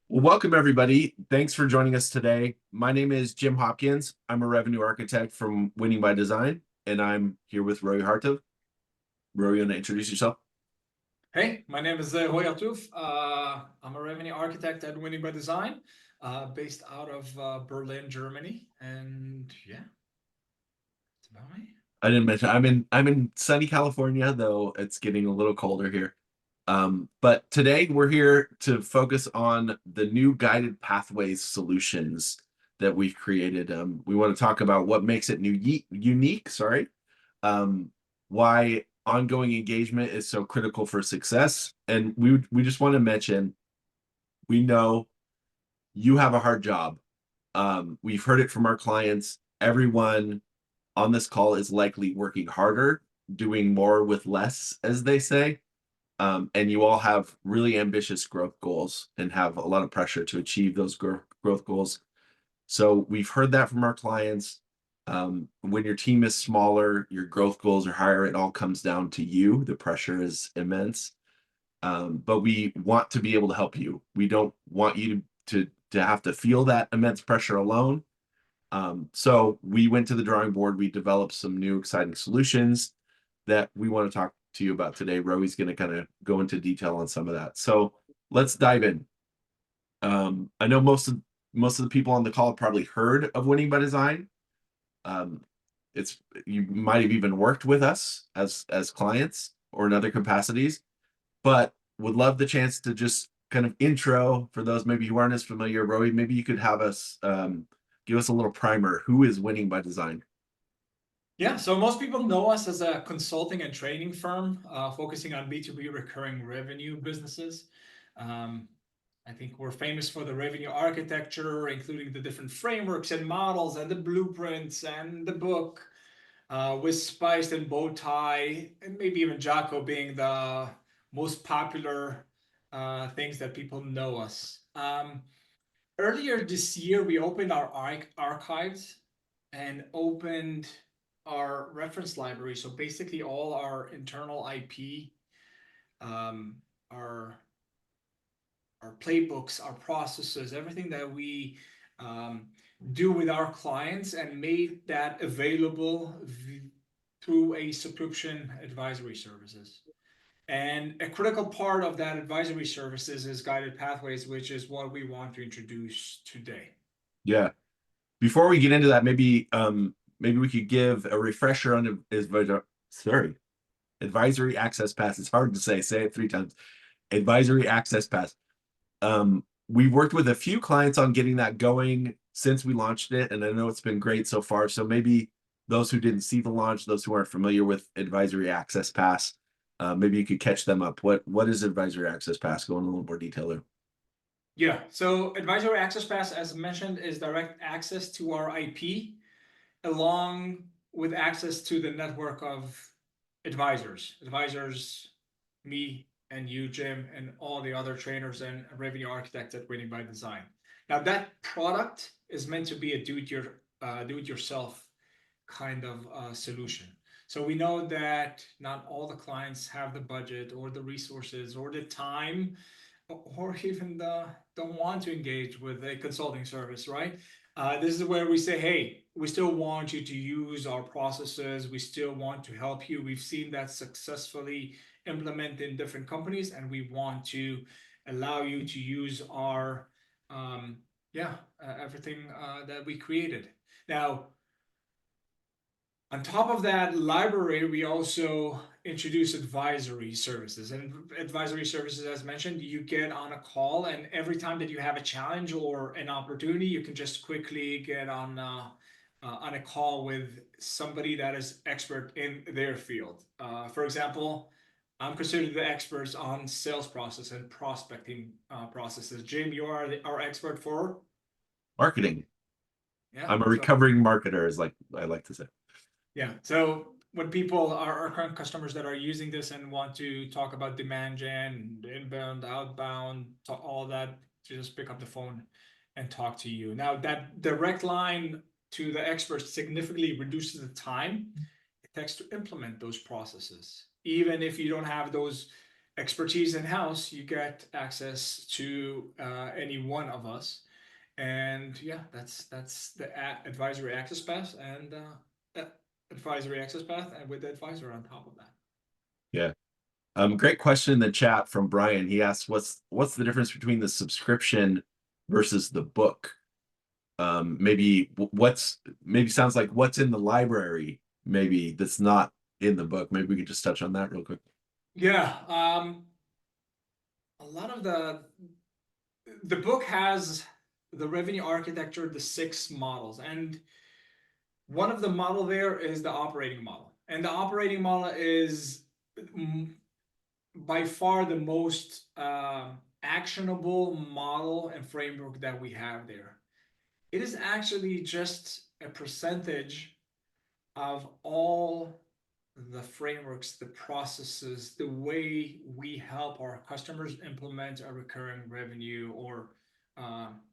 Well, welcome everybody. Thanks for joining us today. My name is Jim Hopkins. I'm a revenue architect from Winning by Design, and I'm here with Roy Hartov. Roy, you want to introduce yourself? Hey, my name is Roy Artouf. I'm a revenue architect at Winning by Design, based out of Berlin, Germany. And yeah, that's about me. I didn't mention I'm in sunny California, though it's getting a little colder here. But today we're here to focus on the new guided pathways solutions that we've created. We want to talk about what makes it unique, sorry, why ongoing engagement is so critical for success. And we just want to mention, we know you have a hard job. We've heard it from our clients. Everyone on this call is likely working harder, doing more with less, as they say. And you all have really ambitious growth goals and have a lot of pressure to achieve those growth goals. So we've heard that from our clients. When your team is smaller, your growth goals are higher. It all comes down to you. The pressure is immense. But we want to be able to help you. We don't want you to have to feel that immense pressure alone. So we went to the drawing board. We developed some new exciting solutions that we want to talk to you about today. Roey's going to kind of go into detail on some of that. So let's dive in. I know most of the people on the call have probably heard of Winning by Design. Um, it's you might have even worked with us as clients or in other capacities, but would love the chance to just kind of intro for those maybe who aren't as familiar. Roey, maybe you could have us give us a little primer. Who is Winning by Design? Yeah, so most people know us as a consulting and training firm focusing on B2B recurring revenue businesses. Um, I think we're famous for the revenue architecture, including the different frameworks and models and the blueprints and the book, with Spiced and Bowtie, and maybe even Jocko being the most popular things that people know us. Earlier this year, we opened our archives and opened our reference library. So basically, all our internal IP, um, our our playbooks, our processes, everything that we um, do with our clients, and made that available through a subscription advisory services. And a critical part of that advisory services is guided pathways, which is what we want to introduce today. Yeah. Before we get into that, maybe we could give a refresher on advisory access pass. It's hard to say. Say it three times. Advisory access pass. We've worked with a few clients on getting that going since we launched it, and I know it's been great so far. So maybe those who didn't see the launch, those who aren't familiar with Advisory Access Pass, maybe you could catch them up. What is Advisory Access Pass? Go in a little more detail there. Yeah, so advisory access pass, as mentioned, is direct access to our IP along with access to the network of advisors. Advisors, me and you, Jim, and all the other trainers and revenue architects at Winning by Design. Now, that product is meant to be a do-it-yourself kind of solution. So we know that not all the clients have the budget or the resources or the time or even don't want to engage with a consulting service, right? This is where we say, hey, we still want you to use our processes. We still want to help you. We've seen that successfully implement in different companies, and we want to allow you to use our, everything that we created. Now, on top of that library, we also introduce advisory services. And advisory services, as mentioned, you get on a call, and every time that you have a challenge or an opportunity, you can just quickly get on a call with somebody that is expert in their field. For example, I'm considered the experts on sales process and prospecting processes. Jim, you are our expert for. Marketing. Yeah. I'm a So recovering marketer, is like I like to say. yeah. So when people are our current customers that are using this and want to talk about demand gen, inbound, outbound, all that, to just pick up the phone and talk to you. Now that direct line to the experts significantly reduces the time it takes to implement those processes. Even if you don't have those expertise in-house, you get access to any one of us. And yeah, that's the advisory access path and advisory access path, and with the advisor on top of that. Yeah. Great question in the chat from Brian. He asks, what's the difference between the subscription versus the book? Maybe maybe sounds like what's in the library, maybe that's not in the book. Maybe we could just touch on that real quick. Yeah, a lot of the book has the revenue architecture, the 6 models, and one of the model there is the operating model, and the operating model is by far the most actionable model and framework that we have there. It is actually just a percentage of all the frameworks, the processes, the way we help our customers implement a recurring revenue or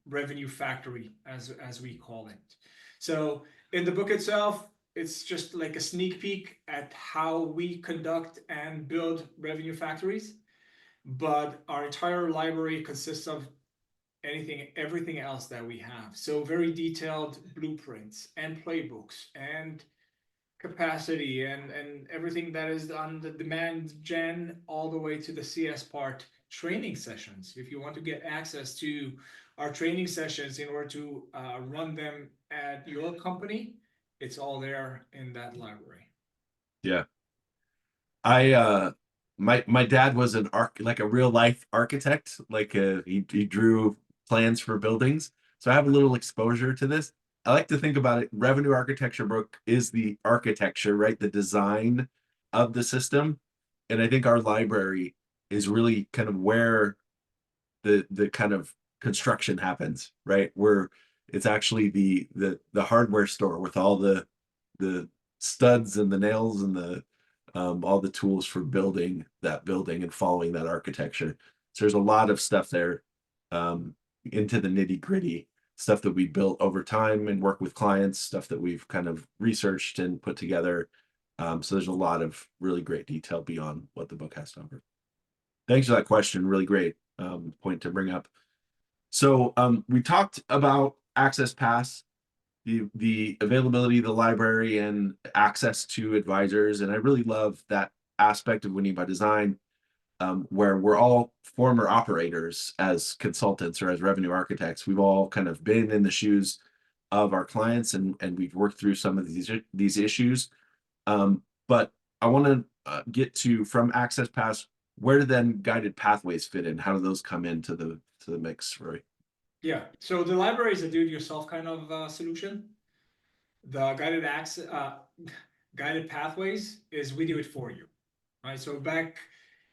revenue factory, as we call it. So in the book itself, it's just like a sneak peek at how we conduct and build revenue factories. But our entire library consists of everything else that we have. So very detailed blueprints and playbooks and capacity and everything that is on the demand gen all the way to the CS part training sessions. If you want to get access to our training sessions in order to run them at your company, it's all there in that library. Yeah. I my dad was an like a real life architect. Like he drew plans for buildings. So I have a little exposure to this. I like to think about it. Revenue architecture book is the architecture, right? The design of the system. And I think our library is really kind of where the kind of construction happens, right? Where it's actually the hardware store with all the studs and the nails and the all the tools for building that building and following that architecture. So there's a lot of stuff there, into the nitty gritty stuff that we built over time and work with clients, stuff that we've kind of researched and put together. So there's a lot of really great detail beyond what the book has to offer. Thanks for that question. Really great point to bring up. So we talked about Access Pass, the availability of the library and access to advisors. And I really love that aspect of Winning by Design, where we're all former operators as consultants or as revenue architects. We've all kind of been in the shoes of our clients and we've worked through some of these issues. But I want to get to from Access Pass, where do then guided pathways fit in? How do those come into the mix, Roy? Yeah, so the library is a do-it-yourself kind of solution. The guided pathways is we do it for you, right? So back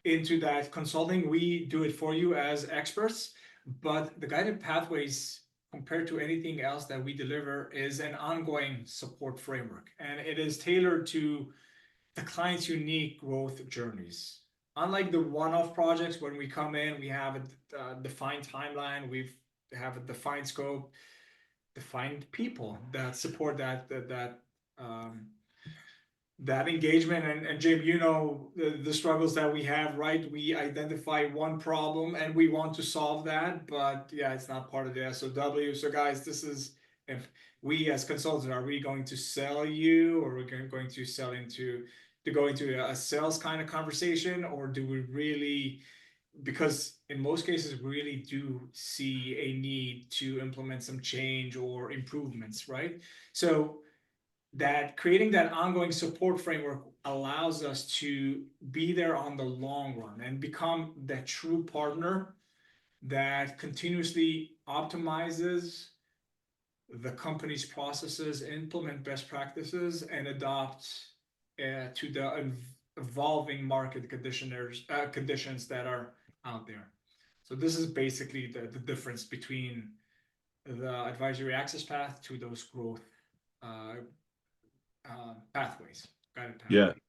into that consulting, we do it for you as experts, but the guided pathways compared to anything else that we deliver is an ongoing support framework, and it is tailored to the client's unique growth journeys. Unlike the one-off projects, when we come in, we have a defined timeline, we have a defined scope, defined people that support um, that engagement. And Jim, you know the struggles that we have, right? We identify one problem and we want to solve that, but yeah, it's not part of the SOW. So guys, this is, if we as consultants, are we going to sell you, or we're going to sell into to go into a sales kind of conversation, or do we really, because in most cases we really do see a need to implement some change or improvements, right? So that creating that ongoing support framework allows us to be there on the long run and become that true partner that continuously optimizes the company's processes, implement best practices, and adopt to the evolving market conditions that are out there. So this is basically the difference between the advisory access path to those growth uh, pathways, guided Yeah. pathways.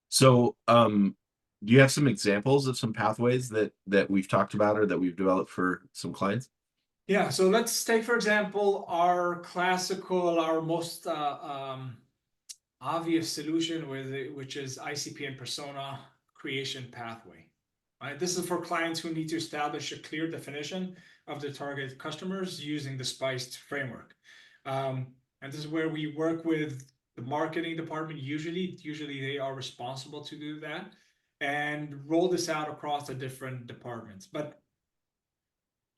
So do you have some examples of some pathways that we've talked about or that we've developed for some clients? Yeah, so let's take, for example, our most obvious solution which is ICP and persona creation pathway. right? This is for clients who need to establish a clear definition of their target customers using the spiced framework. And this is where we work with the marketing department. Usually they are responsible to do that and roll this out across the different departments. But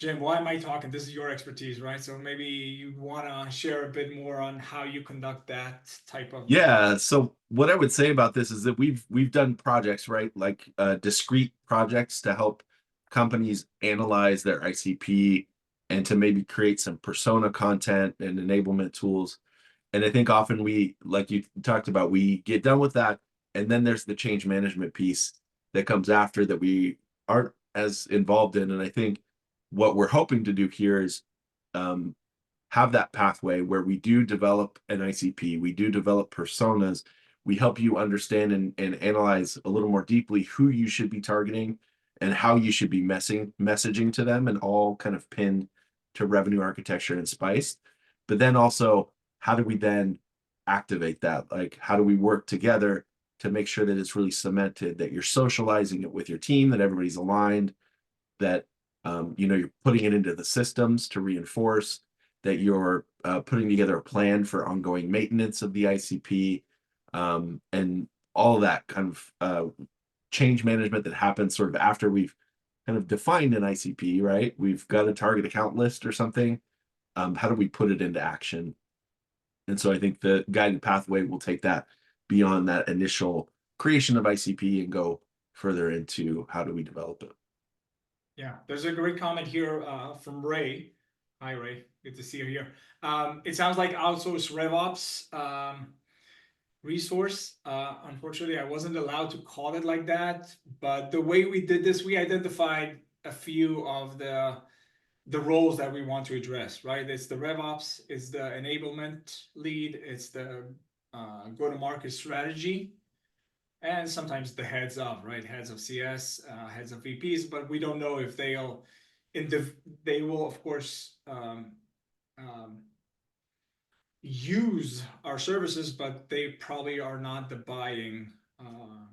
Jim, why am I talking? This is your expertise, right? So maybe you want to share a bit more on how you conduct that type of. Yeah. So what I would say about this is that we've done projects, right? Like discrete projects to help companies analyze their ICP and to maybe create some persona content and enablement tools. And I think often we, like you talked about, we get done with that, and then there's the change management piece that comes after that we aren't as involved in. And I think what we're hoping to do here is um, have that pathway where we do develop an ICP, we do develop personas, we help you understand and analyze a little more deeply who you should be targeting and how you should be messaging to them, and all kind of pinned to revenue architecture and Spice. But then also, how do we then activate that? Like, how do we work together to make sure that it's really cemented, that you're socializing it with your team, that everybody's aligned, that you're putting it into the systems to reinforce, that you're putting together a plan for ongoing maintenance of the ICP, and all of that kind of change management that happens sort of after we've kind of defined an ICP, right? We've got a target account list or something. How do we put it into action? And so I think the guided pathway will take that beyond that initial creation of ICP and go further into how do we develop it. Yeah, there's a great comment here from Ray. Hi, Ray. Good to see you here. It sounds like outsourced RevOps resource. Unfortunately, I wasn't allowed to call it like that. But the way we did this, we identified a few of the roles that we want to address, right? It's the RevOps, it's the enablement lead, it's the go-to-market strategy, and sometimes the heads of, right? Heads of CS, heads of VPs, but we don't know if they will, of course, um, use our services, but they probably are not the buying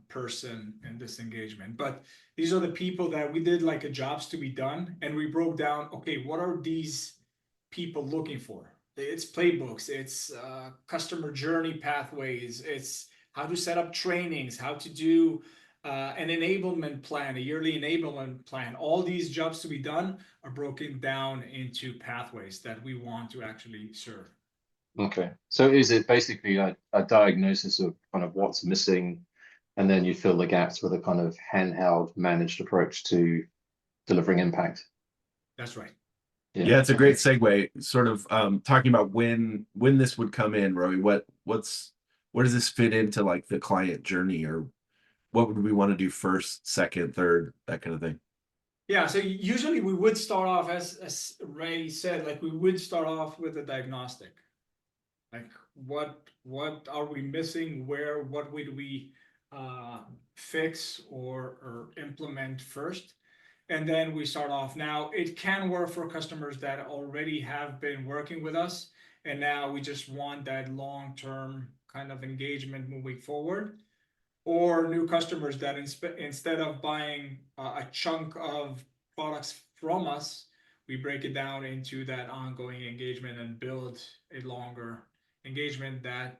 person in this engagement. But these are the people that we did like a jobs to be done, and we broke down. Okay, what are these people looking for? It's playbooks, it's customer journey pathways, it's how to set up trainings, how to do an enablement plan, a yearly enablement plan. All these jobs to be done are broken down into pathways that we want to actually serve. Okay. So is it basically a diagnosis of kind of what's missing, and then you fill the gaps with a kind of handheld managed approach to delivering impact? That's right. Yeah, it's a great segue. Sort of talking about when this would come in, Roy. Where does this fit into like the client journey, or what would we want to do first, second, third, that kind of thing? Yeah, so usually we would start off as Ray said, like we would start off with a diagnostic. Like what are we missing? What would we fix or implement first? And then we start off. Now it can work for customers that already have been working with us, and now we just want that long-term kind of engagement moving forward, or new customers that instead of buying a chunk of products from us, we break it down into that ongoing engagement and build a longer engagement that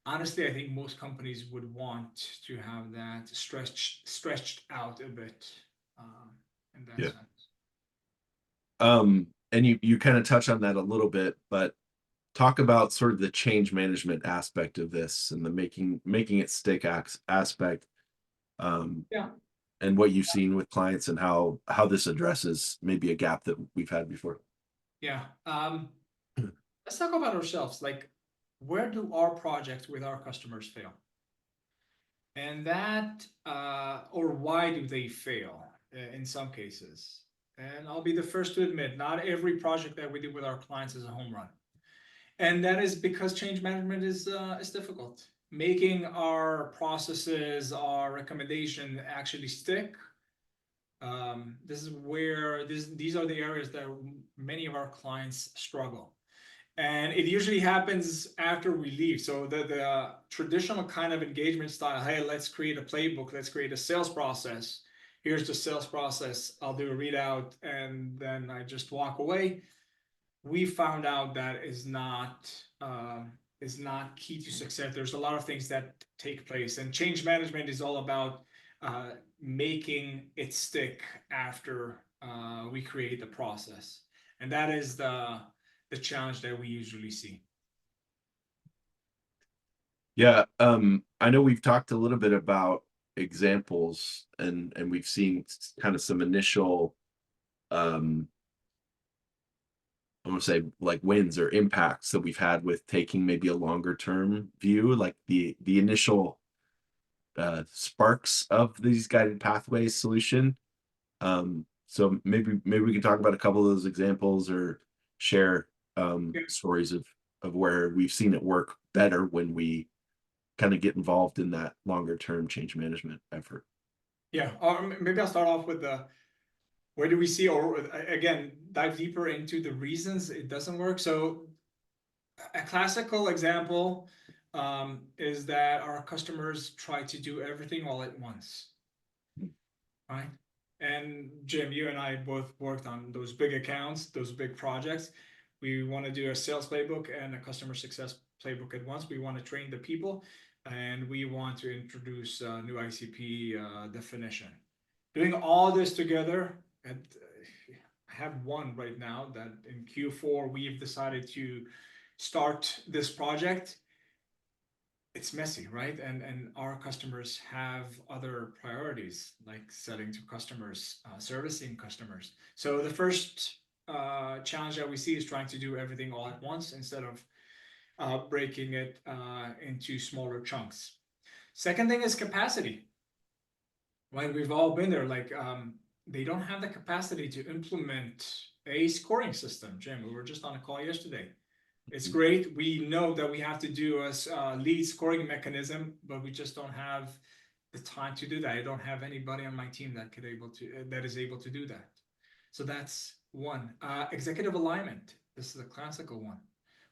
honestly I think most companies would want to have that stretched out a bit in that Yeah. sense. And you kind of touch on that a little bit, but talk about sort of the change management aspect of this and the making it stick aspect, Yeah. and what you've seen with clients and how this addresses maybe a gap that we've had before. Yeah. Let's talk about ourselves. Like, where do our projects with our customers fail? And that, or why do they fail in some cases? And I'll be the first to admit, not every project that we do with our clients is a home run. And that is because change management is difficult. Making our processes, our recommendation actually stick. This is where these are the areas that many of our clients struggle. And it usually happens after we leave. So the traditional kind of engagement style, hey, let's create a playbook, let's create a sales process, here's the sales process, I'll do a readout, and then I just walk away. We found out that is not key to success. There's a lot of things that take place, and change management is all about making it stick after we create the process, and that is the challenge that we usually see. Yeah, I know we've talked a little bit about examples, and we've seen kind of some initial I want to say like wins or impacts that we've had with taking maybe a longer term view, like the initial sparks of these guided pathways solution. So maybe we can talk about a couple of those examples or share Yeah. stories of where we've seen it work better when we kind of get involved in that longer term change management effort. Yeah, or maybe I'll start off with the where do we see, or again, dive deeper into the reasons it doesn't work. So a classical example is that our customers try to do everything all at once, right? And Jim, you and I both worked on those big accounts, those big projects. We want to do a sales playbook and a customer success playbook at once. We want to train the people, and we want to introduce a new ICP definition. Doing all this together, and I have one right now that in Q4 we've decided to start this project. It's messy, right? And our customers have other priorities like selling to customers, servicing customers. So the first challenge that we see is trying to do everything all at once instead of breaking it into smaller chunks. Second thing is capacity. Right, we've all been there. Like they don't have the capacity to implement a scoring system. Jim, we were just on a call yesterday. It's great. We know that we have to do a lead scoring mechanism, but we just don't have the time to do that. I don't have anybody on my team that is able to do that. So that's one. Executive alignment. This is a classical one.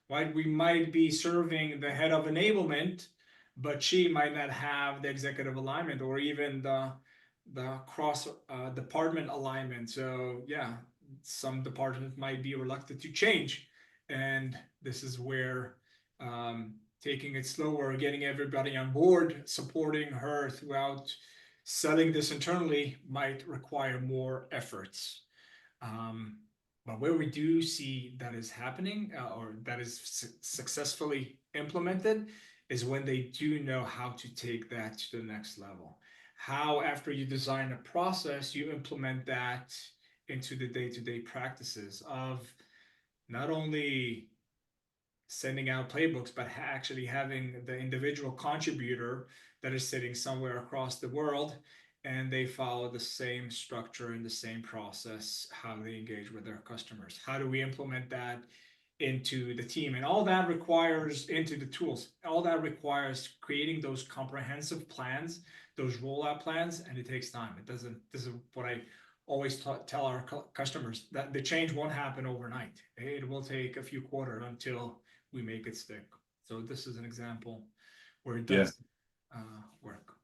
Right? We might be serving the head of enablement, but she might not have the executive alignment or even the cross department alignment. So yeah, some departments might be reluctant to change, and this is where taking it slower, getting everybody on board, supporting her throughout selling this internally might require more efforts. But where we do see that is happening or that is successfully implemented is when they do know how to take that to the next level. How, after you design a process, you implement that into the day-to-day practices of not only sending out playbooks, but actually having the individual contributor that is sitting somewhere across the world and they follow the same structure and the same process, how they engage with their customers. How do we implement that into the team? And all that requires into the tools. All that requires creating those comprehensive plans, those rollout plans, and it takes time. It doesn't, this is what I always tell our customers, that the change won't happen overnight. It will take a few quarters until we make it stick. So this is an example where it does work.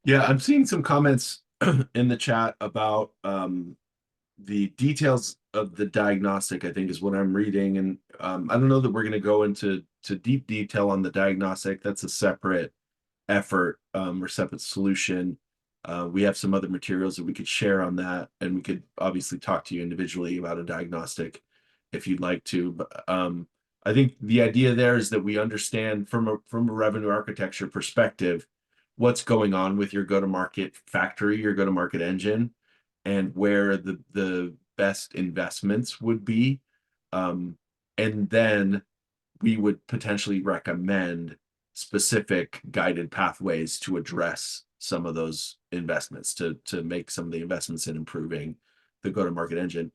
Yeah, I'm seeing some comments in the chat about the details of the diagnostic, I think is what I'm reading. And I don't know that we're going to go into deep detail on the diagnostic. That's a separate effort or separate solution. We have some other materials that we could share on that, and we could obviously talk to you individually about a diagnostic if you'd like to. But I think the idea there is that we understand from a revenue architecture perspective what's going on with your go-to-market factory, your go-to-market engine, and where the best investments would be. And then we would potentially recommend specific guided pathways to address some of those investments, to make some of the investments in improving the go-to-market engine.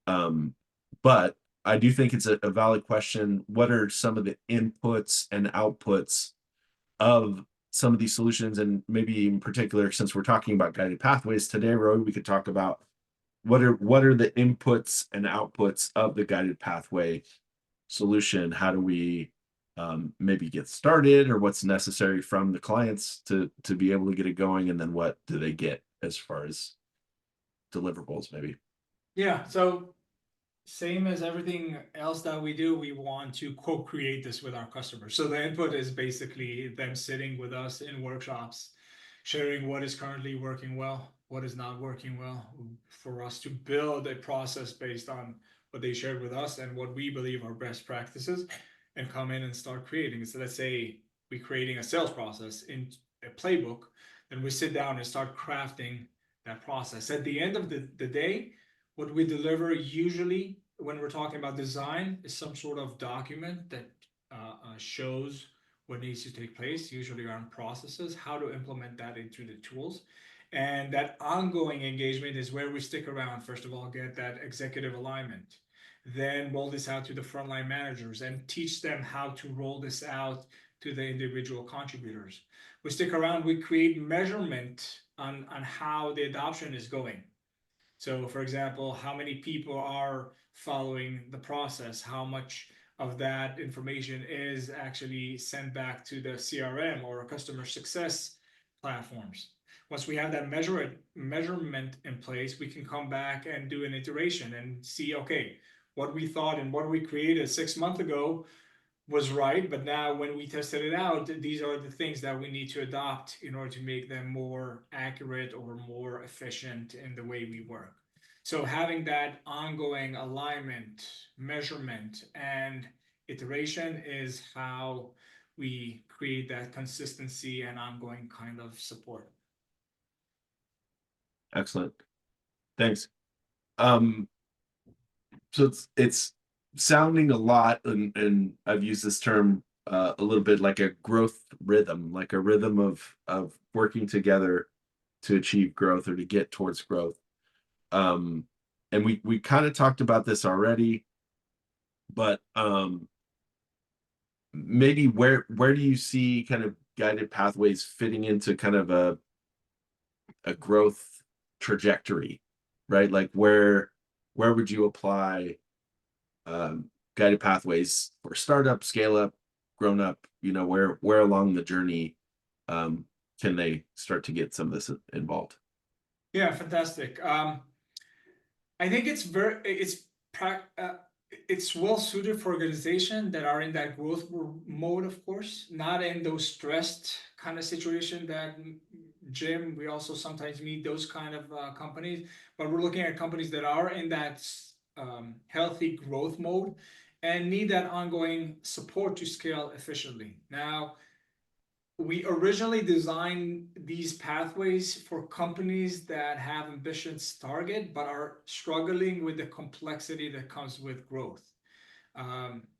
But I do think it's a valid question. What are some of the inputs and outputs of some of these solutions? And maybe in particular, since we're talking about guided pathways today, Roy, we could talk about what are the inputs and outputs of the guided pathway solution. How do we maybe get started, or what's necessary from the clients to be able to get it going, and then what do they get as far as deliverables, maybe? Yeah, so same as everything else that we do, we want to co-create this with our customers. So the input is basically them sitting with us in workshops, sharing what is currently working well, what is not working well, for us to build a process based on what they shared with us and what we believe are best practices, and come in and start creating. So let's say we're creating a sales process in a playbook, then we sit down and start crafting that process. At the end of the day, what we deliver usually when we're talking about design is some sort of document that shows what needs to take place, usually around processes, how to implement that into the tools. And that ongoing engagement is where we stick around. First of all, get that executive alignment, then roll this out to the frontline managers and teach them how to roll this out to the individual contributors. We stick around, we create measurement on how the adoption is going. So, for example, how many people are following the process? How much of that information is actually sent back to the CRM or customer success platforms? Once we have that measurement in place, we can come back and do an iteration and see, okay, what we thought and what we created 6 months ago was right, but now when we tested it out, these are the things that we need to adopt in order to make them more accurate or more efficient in the way we work. So having that ongoing alignment, measurement, and iteration is how we create that consistency and ongoing kind of support. Excellent. Thanks. So it's sounding a lot, and I've used this term a little bit, like a growth rhythm, like a rhythm of working together to achieve growth or to get towards growth. And we kind of talked about this already, but maybe where do you see kind of guided pathways fitting into kind of a growth trajectory, right? Like where would you apply guided pathways for startup, scale up, grown up? You know, where along the journey can they start to get some of this involved? Yeah, fantastic. I think it's well suited for organizations that are in that growth mode, of course, not in those stressed kind of situation that Jim, we also sometimes meet those kind of companies, but we're looking at companies that are in that healthy growth mode and need that ongoing support to scale efficiently. Now, we originally designed these pathways for companies that have ambitious target but are struggling with the complexity that comes with growth.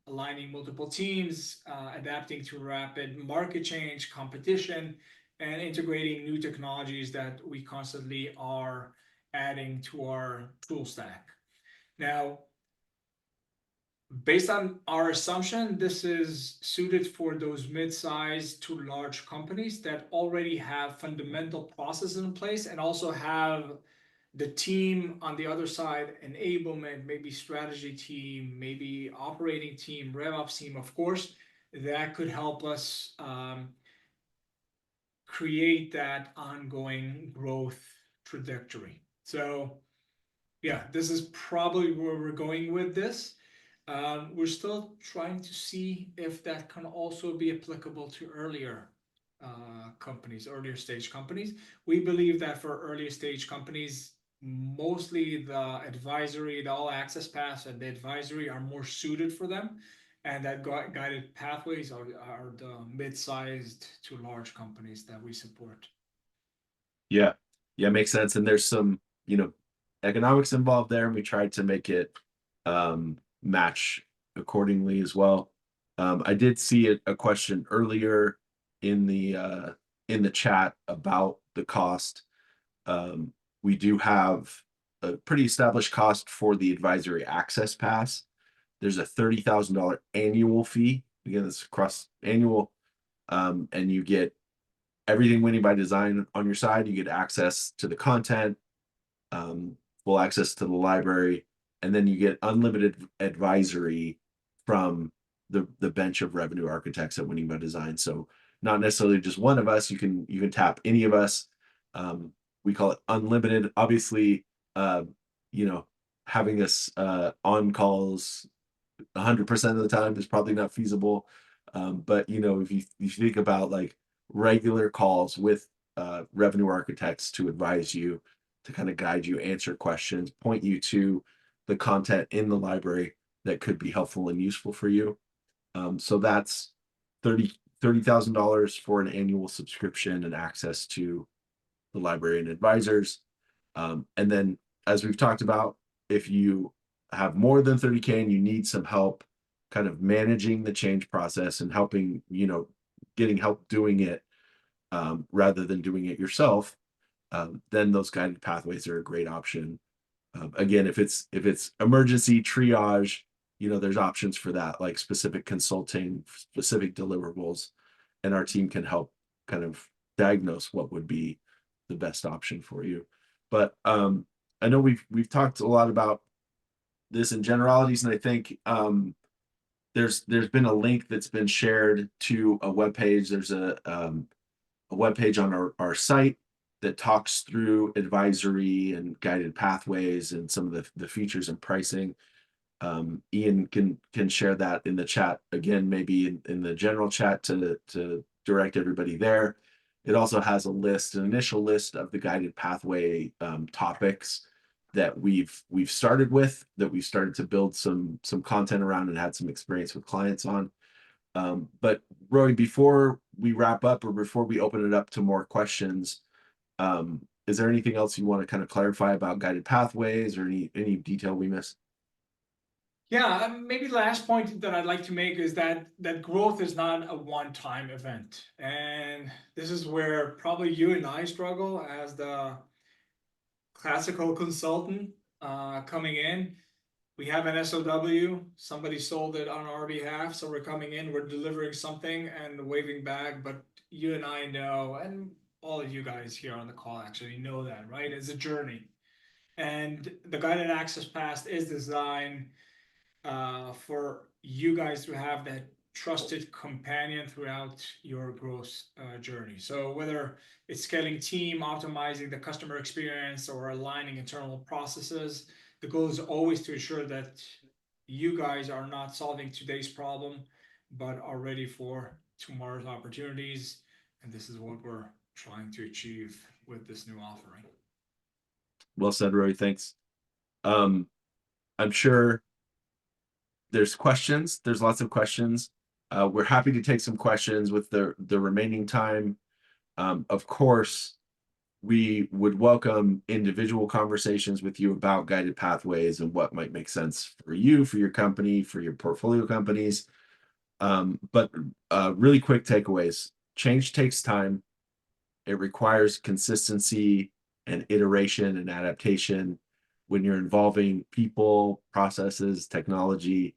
Aligning multiple teams, adapting to rapid market change, competition, and integrating new technologies that we constantly are adding to our tool stack. Now, based on our assumption, this is suited for those mid-sized to large companies that already have fundamental processes in place and also have the team on the other side, enablement, maybe strategy team, maybe operating team, RevOps team, of course, that could help us create that ongoing growth trajectory. So yeah, this is probably where we're going with this. We're still trying to see if that can also be applicable to earlier companies, earlier stage companies. We believe that for earlier stage companies, mostly the advisory, the all access pass and the advisory are more suited for them. And that guided pathways are the mid-sized to large companies that we support. Yeah, yeah, makes sense. And there's some, you know, economics involved there, and we tried to make it match accordingly as well. I did see a question earlier in the chat about the cost. We do have a pretty established cost for the advisory access pass. There's a $30,000 annual fee. Again, it's across annual, and you get everything winning by design on your side. You get access to the content, full access to the library, and then you get unlimited advisory from the bench of revenue architects at Winning by Design. So not necessarily just one of us. You can tap any of us. we call it unlimited. Obviously, uh, you know, having us on calls 100% of the time is probably not feasible. But if you think about like regular calls with revenue architects to advise you, to kind of guide you, answer questions, point you to the content in the library that could be helpful and useful for you. So that's $30,000 for an annual subscription and access to the library and advisors. And then, as we've talked about, if you have more than 30K and you need some help kind of managing the change process and helping, getting help doing it rather than doing it yourself, then those guided pathways are a great option. Again, if it's emergency triage, there's options for that, like specific consulting, specific deliverables, and our team can help kind of diagnose what would be the best option for you. But I know we've talked a lot about this in generalities, and I think there's been a link that's been shared to a web page. There's a web page on our site that talks through advisory and guided pathways and some of the features and pricing. Ian can share that in the chat again, maybe in the general chat to direct everybody there. It also has an initial list of the guided pathway topics that we've started with, that we've started to build some content around and had some experience with clients on. But Roy, before we wrap up or before we open it up to more questions, is there anything else you want to kind of clarify about guided pathways or any detail we missed? Yeah, maybe the last point that I'd like to make is that growth is not a one-time event. And this is where probably you and I struggle as the classical consultant coming in. We have an SOW, somebody sold it on our behalf, so we're coming in, we're delivering something and waving back, but you and I know, and all of you guys here on the call actually know that, right? It's a journey. And the guided access path is designed for you guys to have that trusted companion throughout your growth journey. So whether it's scaling team, optimizing the customer experience, or aligning internal processes, the goal is always to ensure that you guys are not solving today's problem, but are ready for tomorrow's opportunities. And this is what we're trying to achieve with this new offering. Well said, Roy. Thanks. I'm sure there's questions. There's lots of questions. We're happy to take some questions with the remaining time. Of course, we would welcome individual conversations with you about guided pathways and what might make sense for you, for your company, for your portfolio companies. But really quick takeaways. Change takes time. It requires consistency and iteration and adaptation. When you're involving people, processes, technology,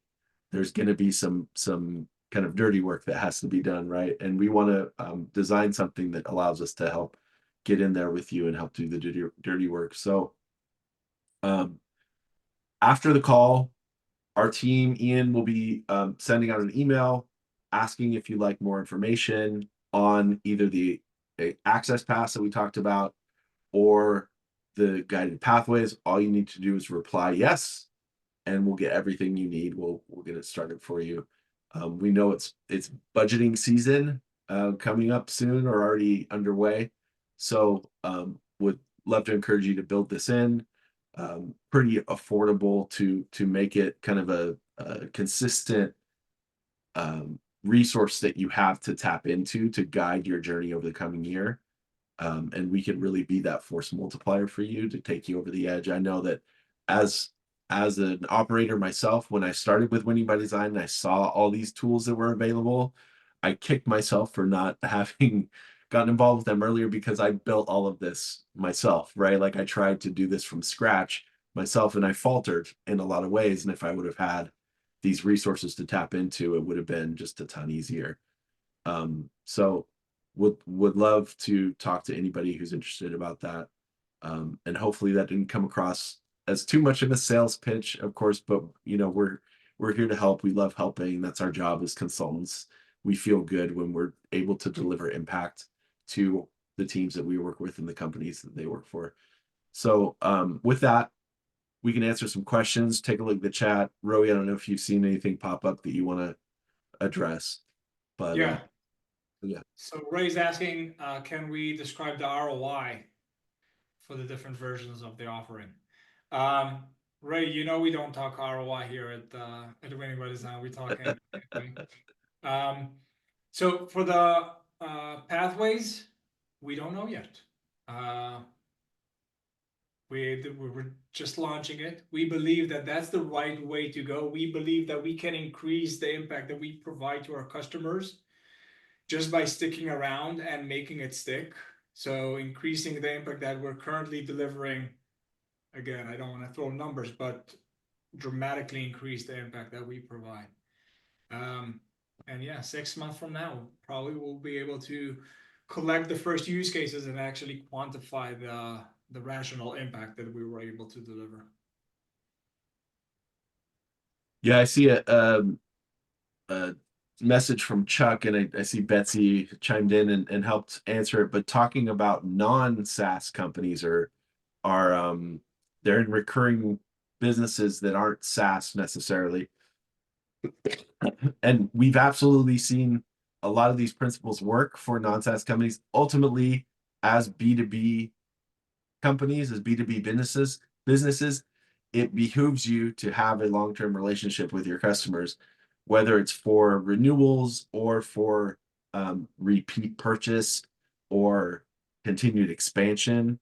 there's going to be some kind of dirty work that has to be done, right? And we want to design something that allows us to help get in there with you and help do the dirty work. So after the call, our team, Ian, will be sending out an email asking if you'd like more information on either the access pass that we talked about or the guided pathways. All you need to do is reply yes, and we'll get everything you need. We'll get it started for you. We know it's budgeting season coming up soon or already underway. So would love to encourage you to build this in. Pretty affordable to make it kind of a consistent resource that you have to tap into to guide your journey over the coming year. And we can really be that force multiplier for you to take you over the edge. I know that as an operator myself, when I started with Winning by Design and I saw all these tools that were available, I kicked myself for not having gotten involved with them earlier because I built all of this myself, right? Like I tried to do this from scratch myself and I faltered in a lot of ways. And if I would have had these resources to tap into, it would have been just a ton easier. So would love to talk to anybody who's interested about that. And hopefully that didn't come across as too much of a sales pitch, of course, but we're here to help. We love helping. That's our job as consultants. We feel good when we're able to deliver impact to the teams that we work with and the companies that they work for. So with that, we can answer some questions. Take a look at the chat. Rowie, I don't know if you've seen anything pop up that you want to address, but Yeah. yeah. So Ray's asking, can we describe the ROI for the different versions of the offering? Ray, you know we don't talk ROI here at Winning by Design. We talk anyway. So for the pathways, we don't know yet. We're just launching it. We believe that that's the right way to go. We believe that we can increase the impact that we provide to our customers just by sticking around and making it stick. So increasing the impact that we're currently delivering. Again, I don't want to throw numbers, but dramatically increase the impact that we provide. And yeah, 6 months from now, probably we'll be able to collect the first use cases and actually quantify the rational impact that we were able to deliver. Yeah, I see a message from Chuck, and I see Betsy chimed in and helped answer it. But talking about non-SaaS companies are they're in recurring businesses that aren't SaaS necessarily. And we've absolutely seen a lot of these principles work for non-SaaS companies. Ultimately, as B2B companies, as B2B businesses, it behooves you to have a long-term relationship with your customers, whether it's for renewals or for repeat purchase or continued expansion.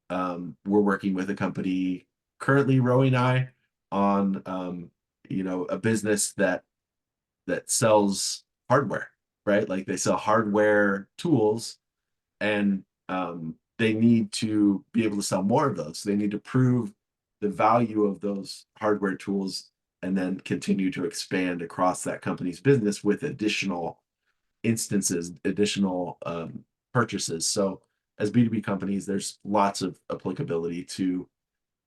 We're working with a company currently, Rowie and I, on a business that sells hardware, right? Like they sell hardware tools, and they need to be able to sell more of those. They need to prove the value of those hardware tools and then continue to expand across that company's business with additional instances, additional purchases. So as B2B companies, there's lots of applicability to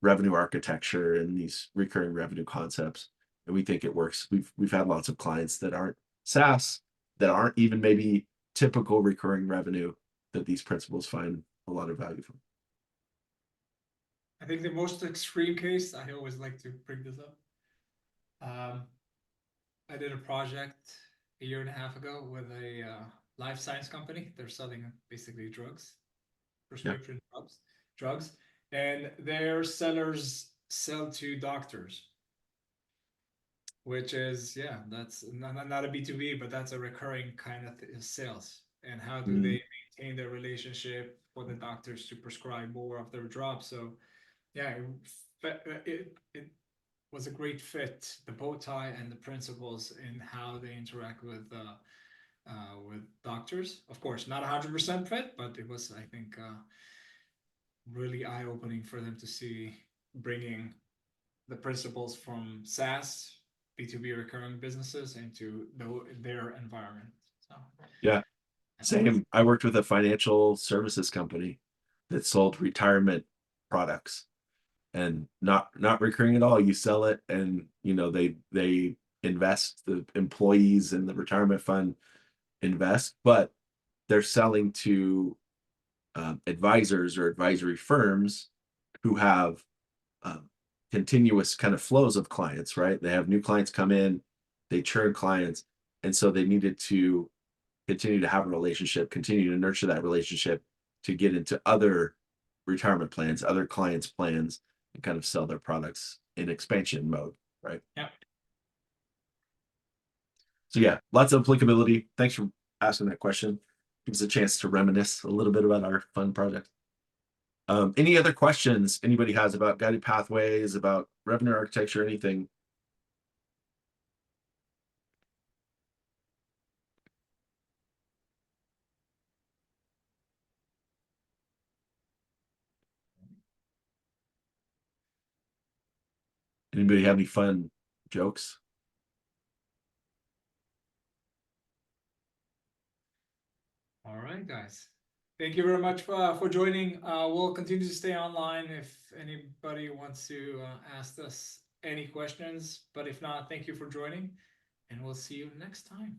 revenue architecture and these recurring revenue concepts. And we think it works. We've had lots of clients that aren't SaaS, that aren't even maybe typical recurring revenue, that these principles find a lot of value from. I think the most extreme case, I always like to bring this up. I did a project a year and a half ago with a life science company. They're selling basically drugs, prescription drugs, and their sellers sell to doctors, which is, yeah, that's not a B2B, but that's a recurring kind of sales. And how do they maintain their relationship for the doctors to prescribe more of their drops? So yeah, it was a great fit, the bow tie and the principles in how they interact with doctors. Of course, not 100% fit, but it was, I think, really eye-opening for them to see bringing the principles from SaaS, B2B recurring businesses into their environment. So yeah, same. I worked with a financial services company that sold retirement products, and not recurring at all. You sell it, and they invest, the employees and the retirement fund invest, but they're selling to advisors or advisory firms who have continuous kind of flows of clients, right? They have new clients come in, they churn clients, and so they needed to continue to have a relationship, continue to nurture that relationship to get into other retirement plans, other clients' plans, and kind of sell their products in expansion mode, right? yeah. So yeah, lots of applicability. Thanks for asking that question. Gives us a chance to reminisce a little bit about our fun project. Any other questions anybody has about guided pathways, about revenue architecture, anything? Anybody have any fun jokes? All right, guys. Thank you very much for joining. We'll continue to stay online if anybody wants to ask us any questions. But if not, thank you for joining, and we'll see you next time.